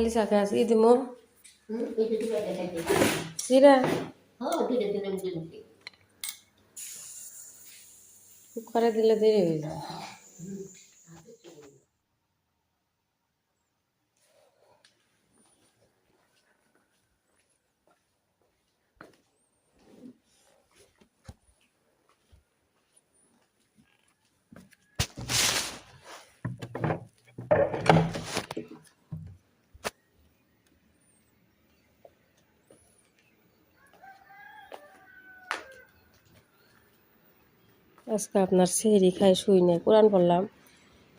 খালি চা খাই ই দিমো চিরা কুকারে দিলে দেরি হয়ে যায়। আজকে আপনার সেহরি খাই শুই নাই, কোরআন পড়লাম,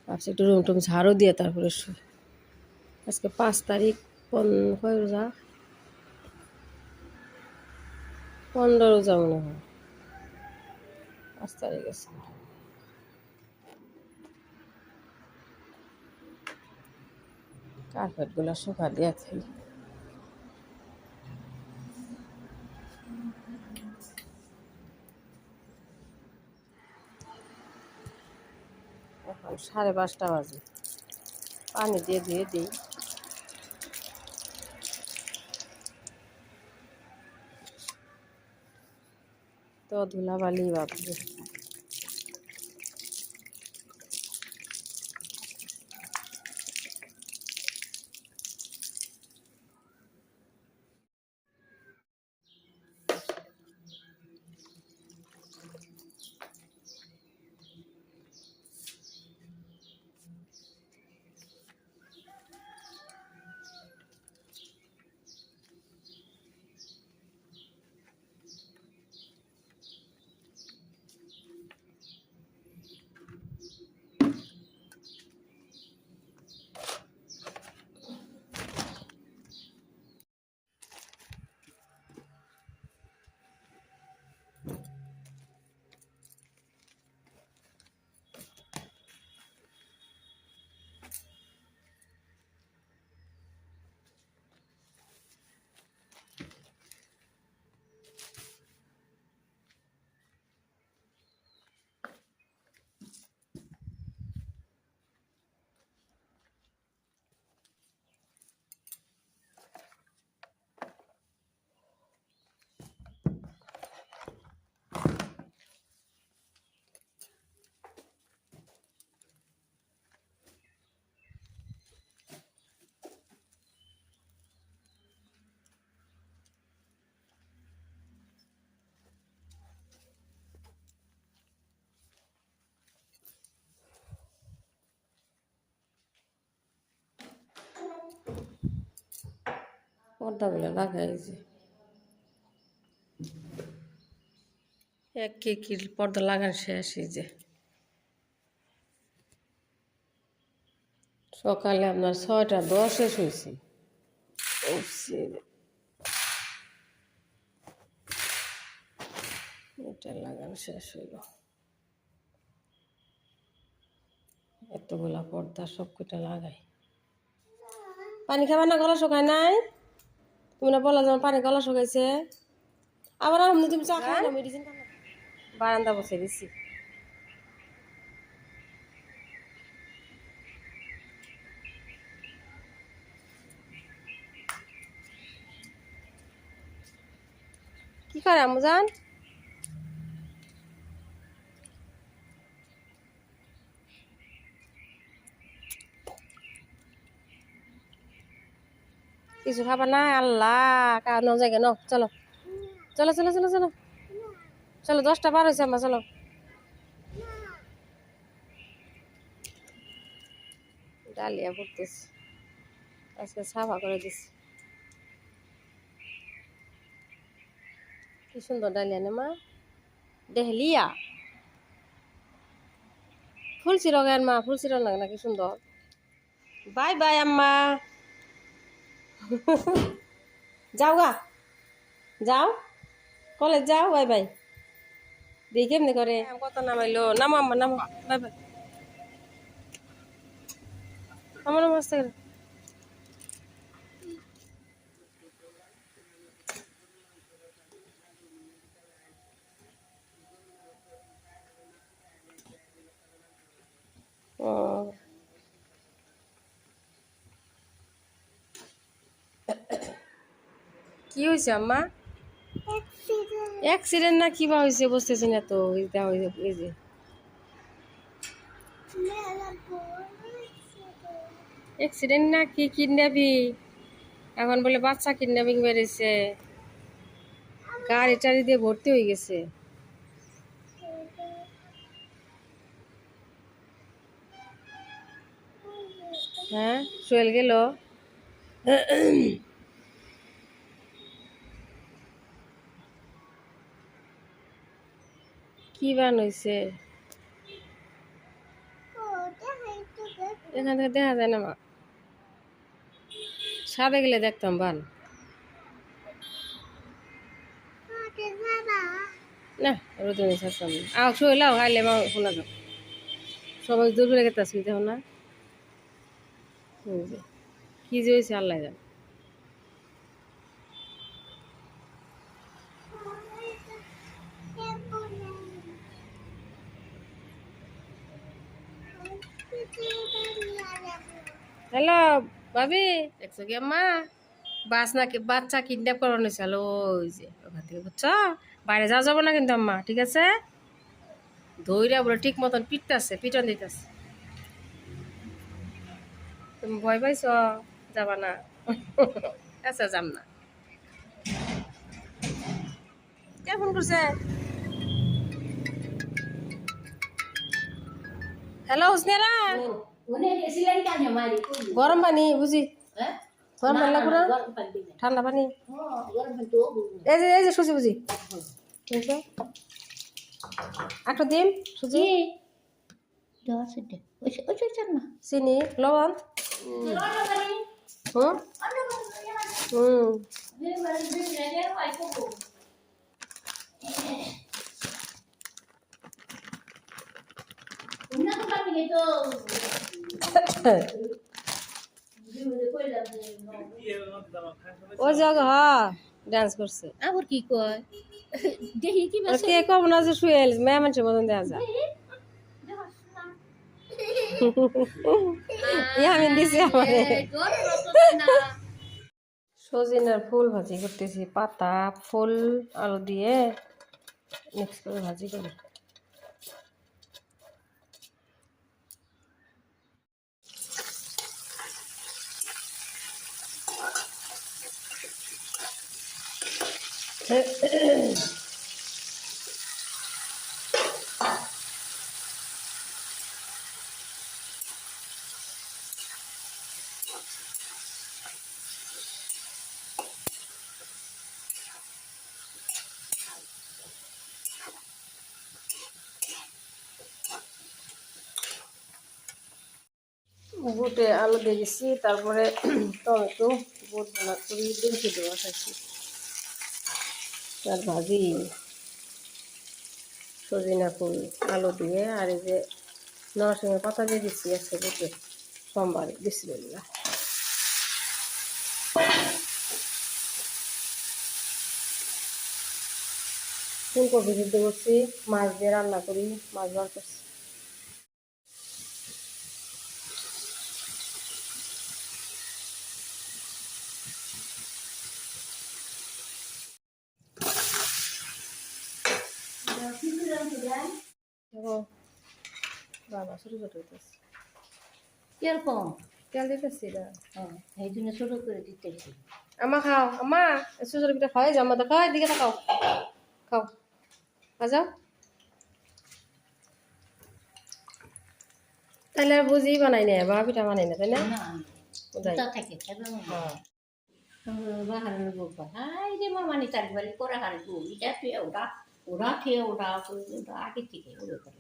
ভাবছি একটু রুম টুম ঝাড়ু দিয়ে তারপরে শুই। আজকে 5 তারিখ, কয় রোজা, 15 রোজা মনে হয়, 5 তারিখ আছে। কার্পেটগুলো শুকা দিয়ে খাই। এখন 5:30 বাজে, পানি দিয়ে ধুয়ে দিই। তো ধুলাবালি বাপরে। পর্দাগুলো লাগাইছে, এক কি পর্দা লাগানো শেষ। এই যে সকালে আপনার 6:10 শুয়েছি। এটা লাগানো শেষ হইল। এতগুলা পর্দা সব কটা লাগাই। পানি খাবার না, গলা শুকায় নাই? তুমি না বলা যেমন পানি গলা শুকাইছে। আবার আমি তুমি চা খাই না, মেডিসিন খাও না। বারান্দা বসে দিছি। কি করে আমজান? কিছু খাবার না? আল্লাহ, কার জায়গা ন, চলো চলো চলো চলো চলো চলো, 10টা বার হয়েছে আমার, চলো। ডালিয়া পড়তেছি, আজকে সাফা করে দিছি। কি সুন্দর ডালিয়া না মা, ডেহলিয়া ফুলসি রঙের মা, ফুলসি রঙ লাগে না, কি সুন্দর। বাই বাই আম্মা। যাও গা, যাও কলেজ যাও, বাই বাই। দেখি কেমনি করে কত নামাইলো, নামো আম্মা নামো, বাই বাই। আমার নমস্তে। ও কি হয়েছে আম্মা? অ্যাক্সিডেন্ট না কি বা হয়েছে বুঝতেছি না তো। এই যে অ্যাক্সিডেন্ট না কি কিডন্যাপি, এখন বলে বাচ্চা কিডন্যাপিং বেড়েছে, গাড়ি টাড়ি দিয়ে ভর্তি হয়ে গেছে। হ্যাঁ সোহেল গেল। কি বান হয়েছে এখান থেকে দেখা যায় না মা, সাদে গেলে দেখতাম বান। না রোদে নিয়ে আসতাম না। আও সোহেল আও হাইলে মা শোনা যাও, সবাই দূর করে গেতে আসলি দেখো না। কি যে হয়েছে আল্লাহ জানে। হ্যালো ভাবি, দেখছো কি আম্মা? বাচ্চা কিডন্যাপ করানো ছিল ওই যে ওখান থেকে, বুঝছো? বাইরে যাওয়া যাবো না কিন্তু আম্মা, ঠিক আছে? ধৈর্য বলে ঠিক মতন পিটন দিতেছে। তুমি ভয় পাইছ? যাবা না? আচ্ছা যাম না। কে ফোন করছে? হ্যালো হুসনিয়ারা, গরম পানি বুঝি, গরম পানি লাগবো না, ঠান্ডা পানি। এই যে সুজি বুঝি, ঠিক আছে একটা ডিম সুজি, চিনি লবণ। হুম হুম ও যাগ হ্যাঁ ডান্স করছে। আবার কি কয় দেখি কি আর কে কব না যে শুয়ে মেয়ে মানুষের মতন দেখা যায়। আমি দিছি আমারে সজিনার ফুল ভাজি করতেছি, পাতা ফুল আলু দিয়ে মিক্স করে ভাজি করি। বুটে আলু দিয়ে দিচ্ছি, তারপরে টমেটো বুট ভুনা করি, ডিম সিদ্ধ বসাইছি আর ভাজি সজিনা ফুল আলু দিয়ে, আর এই যে নরসিংহের পাতা দিয়ে দিচ্ছি আজকে বুটে সোমবারে বিসমিল্লাহ। ফুলকপি সিদ্ধ করছি, মাছ দিয়ে রান্না করি, মাছ বার করছি। বাবা ছোটো ছোটো হইতেছে, কিরকম তেল দিতেছি না, এই জন্য ছোট করে দিতেছি। আমা খাও আমা, সুজোর পিঠা খাওয়াই যাও, আমাদের খাওয়াই দিকে খাও খাও যাও। তাহলে আর বুঝি বানাই না বা পিঠা বানাই না, তাই না? থাকে বাহারের বউটা হাই রে মামানি চারিবালি করা হারে বউ এটা তুই ওটা ওরা খেয়ে ওটা ওটা আগে থেকে ওরে করে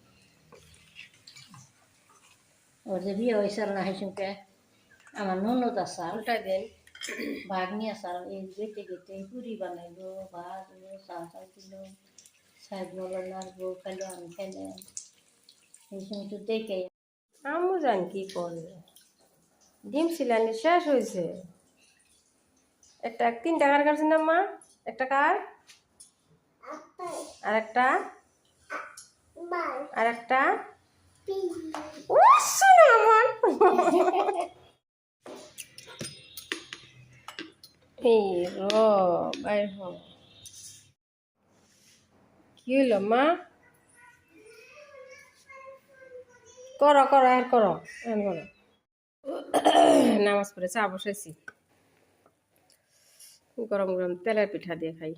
ওর যে বিয়ে হয়েছে না হেসুকে আমার ননদ আসা উল্টাই দেন, ভাগ্নি আসা এই গেতে গেতে পুরি বানাইলো ভাত চা চা দিল সাইড মল নাড়বো খাইলো আমি খাইলে এই সময় তো দেখে আম্মু জান কি করবে। ডিম সিলানি শেষ হয়েছে, একটা 3 টাকার কাছে না মা, একটা কার আর একটা আর একটা এই র বাইর হ কি হইল মা করো করো আর করো এখন করো নামাজ পড়ে চা বসাইছি গরম গরম তেলের পিঠা দিয়ে খাই